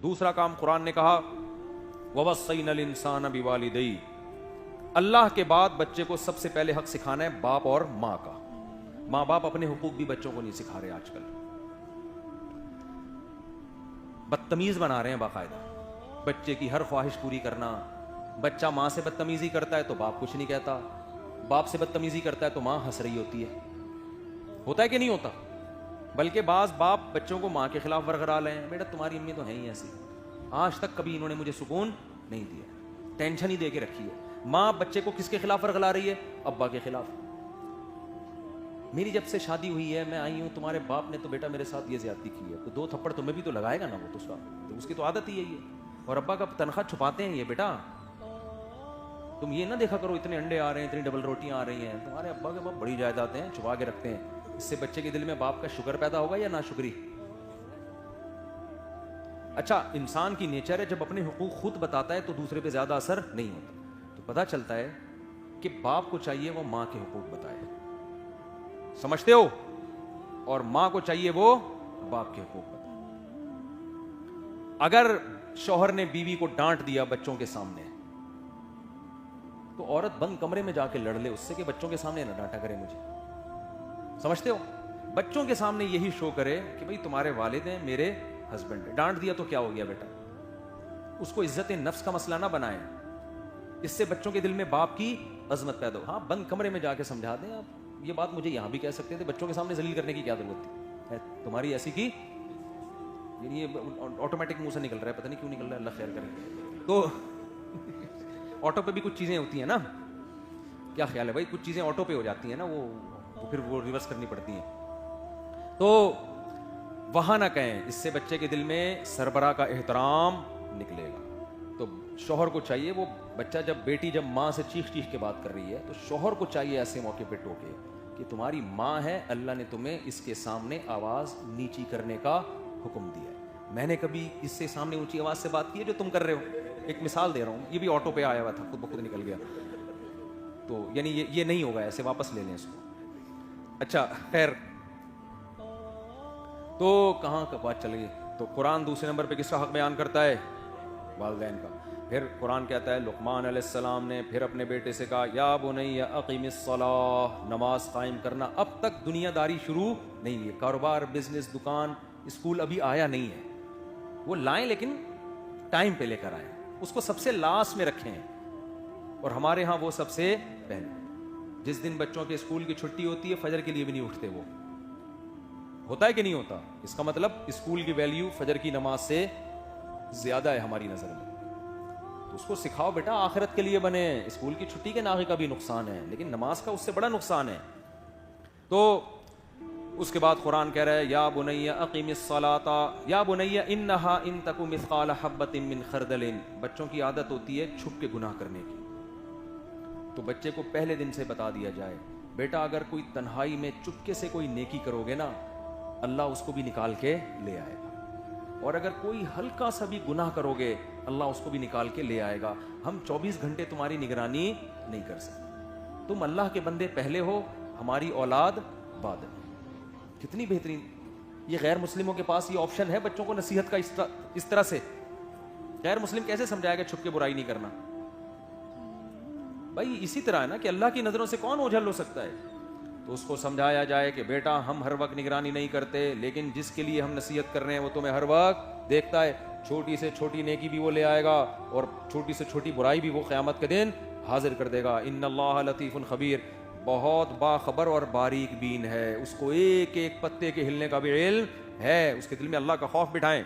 دوسرا کام قرآن نے کہا وَوَصَّيْنَا الْإِنسَانَ بِوَالِدَيْهِ، اللہ کے بعد بچے کو سب سے پہلے حق سکھانا ہے باپ اور ماں کا. ماں باپ اپنے حقوق بھی بچوں کو نہیں سکھا رہے آج کل، بدتمیز بنا رہے ہیں باقاعدہ. بچے کی ہر خواہش پوری کرنا. بچہ ماں سے بدتمیزی کرتا ہے تو باپ کچھ نہیں کہتا، باپ سے بدتمیزی کرتا ہے تو ماں ہنس رہی ہوتی ہے. ہوتا ہے کہ نہیں ہوتا؟ بلکہ بعض باپ بچوں کو ماں کے خلاف ورغرا لے ہیں. بیٹا تمہاری امی تو ہیں ہی ایسی، آج تک کبھی انہوں نے مجھے سکون نہیں دیا، ٹینشن ہی دے کے رکھی ہے. ماں بچے کو کس کے خلاف ورغلا رہی ہے؟ ابا کے خلاف. میری جب سے شادی ہوئی ہے میں آئی ہوں، تمہارے باپ نے تو بیٹا میرے ساتھ یہ زیادتی کی ہے، تو 2 تھپڑ تمہیں بھی تو لگائے گا نا، وہ تو اس کی تو عادت ہی یہی ہے. اور ابا کا تنخواہ چھپاتے ہیں یہ، بیٹا تم یہ نہ دیکھا کرو اتنے انڈے آ رہے ہیں، اتنی ڈبل روٹیاں آ رہی ہیں، تمہارے ابا کے بہت بڑی جائیدادیں ہیں، چھپا کے رکھتے ہیں. اس سے بچے کے دل میں باپ کا شکر پیدا ہوگا یا ناشکری؟ اچھا، انسان کی نیچر ہے جب اپنے حقوق خود بتاتا ہے تو دوسرے پہ زیادہ اثر نہیں ہوتا. تو پتہ چلتا ہے کہ باپ کو چاہیے وہ ماں کے حقوق بتائے، سمجھتے ہو؟ اور ماں کو چاہیے وہ باپ کے حقوق بتائے. اگر شوہر نے بیوی کو ڈانٹ دیا بچوں کے سامنے تو عورت بند کمرے میں جا کے لڑ لے اس سے کہ بچوں کے سامنے نہ ڈانٹا کرے مجھے. سمجھتے ہو؟ بچوں کے سامنے یہی شو کرے کہ بھئی تمہارے والد ہیں، میرے ہسبینڈ ہے. ڈانٹ دیا تو کیا ہو گیا بیٹا؟ اس کو عزت نفس کا مسئلہ نہ بنائیں، اس سے بچوں کے دل میں باپ کی عظمت پیدا ہو. ہاں بند کمرے میں جا کے سمجھا دیں. آپ یہ بات مجھے یہاں بھی کہہ سکتے تھے، بچوں کے سامنے ذلیل کرنے کی کیا ضرورت تھی؟ تمہاری ایسی کی یہ آٹومیٹک منہ سے نکل رہا ہے، پتہ نہیں کیوں نکل رہا ہے، اللہ خیر کرے. تو آٹو پہ بھی کچھ چیزیں ہوتی ہیں نا، کیا خیال ہے بھائی؟ کچھ چیزیں آٹو پہ ہو جاتی ہیں نا، وہ پھر وہ ریورس کرنی پڑتی ہیں. تو وہاں نہ کہیں، اس سے بچے کے دل میں سربراہ کا احترام نکلے گا. تو شوہر کو چاہیے وہ بچہ جب ماں سے چیخ کے بات کر رہی ہے تو شوہر کو چاہیے ایسے موقع پہ ٹوکے کہ تمہاری ماں ہے، اللہ نے تمہیں اس کے سامنے آواز نیچی کرنے کا حکم دیا ہے. میں نے کبھی اس سے سامنے اونچی آواز سے بات کی ہے جو تم کر رہے ہو؟ ایک مثال دے رہا ہوں، یہ بھی آٹو پہ آیا ہوا تھا، خود بخود نکل گیا. تو یعنی یہ نہیں ہوگا، ایسے واپس لے لیں اس کو. اچھا خیر، تو کہاں کا بات چل گئی؟ تو قرآن دوسرے نمبر پہ کس کا حق بیان کرتا ہے؟ والدین کا. پھر قرآن کہتا ہے لقمان علیہ السلام نے پھر اپنے بیٹے سے کہا یا بنی اقیم الصلاۃ، نماز قائم کرنا. اب تک دنیا داری شروع نہیں ہوئی، کاروبار، بزنس، دکان، اسکول ابھی آیا نہیں ہے. وہ لائیں لیکن ٹائم پہ لے کر آئیں، اس کو سب سے لاسٹ میں رکھیں. اور ہمارے ہاں وہ سب سے پہلے. جس دن بچوں کے اسکول کی چھٹی ہوتی ہے فجر کے لیے بھی نہیں اٹھتے. وہ ہوتا ہے کہ نہیں ہوتا؟ اس کا مطلب اسکول کی ویلیو فجر کی نماز سے زیادہ ہے ہماری نظر میں. تو اس کو سکھاؤ بیٹا آخرت کے لیے بنے. اسکول کی چھٹی کے ناغے کا بھی نقصان ہے لیکن نماز کا اس سے بڑا نقصان ہے. تو اس کے بعد قرآن کہہ رہا ہے یا بنی اقیم الصلاۃ یا بنی انہا ان تک مثقال حبۃ من خردل. بچوں کی عادت ہوتی ہے چھپ کے گناہ کرنے کی. تو بچے کو پہلے دن سے بتا دیا جائے بیٹا اگر کوئی تنہائی میں چپکے سے کوئی نیکی کرو گے نا، اللہ اس کو بھی نکال کے لے آئے گا. اور اگر کوئی ہلکا سا بھی گناہ کرو گے اللہ اس کو بھی نکال کے لے آئے گا. ہم 24 گھنٹے تمہاری نگرانی نہیں کر سکتے. تم اللہ کے بندے پہلے ہو، ہماری اولاد بعد میں. کتنی بہترین. یہ غیر مسلموں کے پاس یہ آپشن ہے بچوں کو نصیحت کا اس طرح سے. غیر مسلم کیسے سمجھائے گا چھپ کے برائی نہیں کرنا؟ بھائی اسی طرح ہے نا کہ اللہ کی نظروں سے کون اوجھل ہو سکتا ہے. تو اس کو سمجھایا جائے کہ بیٹا ہم ہر وقت نگرانی نہیں کرتے لیکن جس کے لیے ہم نصیحت کر رہے ہیں وہ تمہیں ہر وقت دیکھتا ہے. چھوٹی سے چھوٹی نیکی بھی وہ لے آئے گا اور چھوٹی سے چھوٹی برائی بھی وہ قیامت کے دن حاضر کر دے گا. ان اللہ لطیف خبیر، بہت باخبر اور باریک بین ہے. اس کو ایک ایک پتے کے ہلنے کا بھی علم ہے. اس کے دل میں اللہ کا خوف بٹھائیں.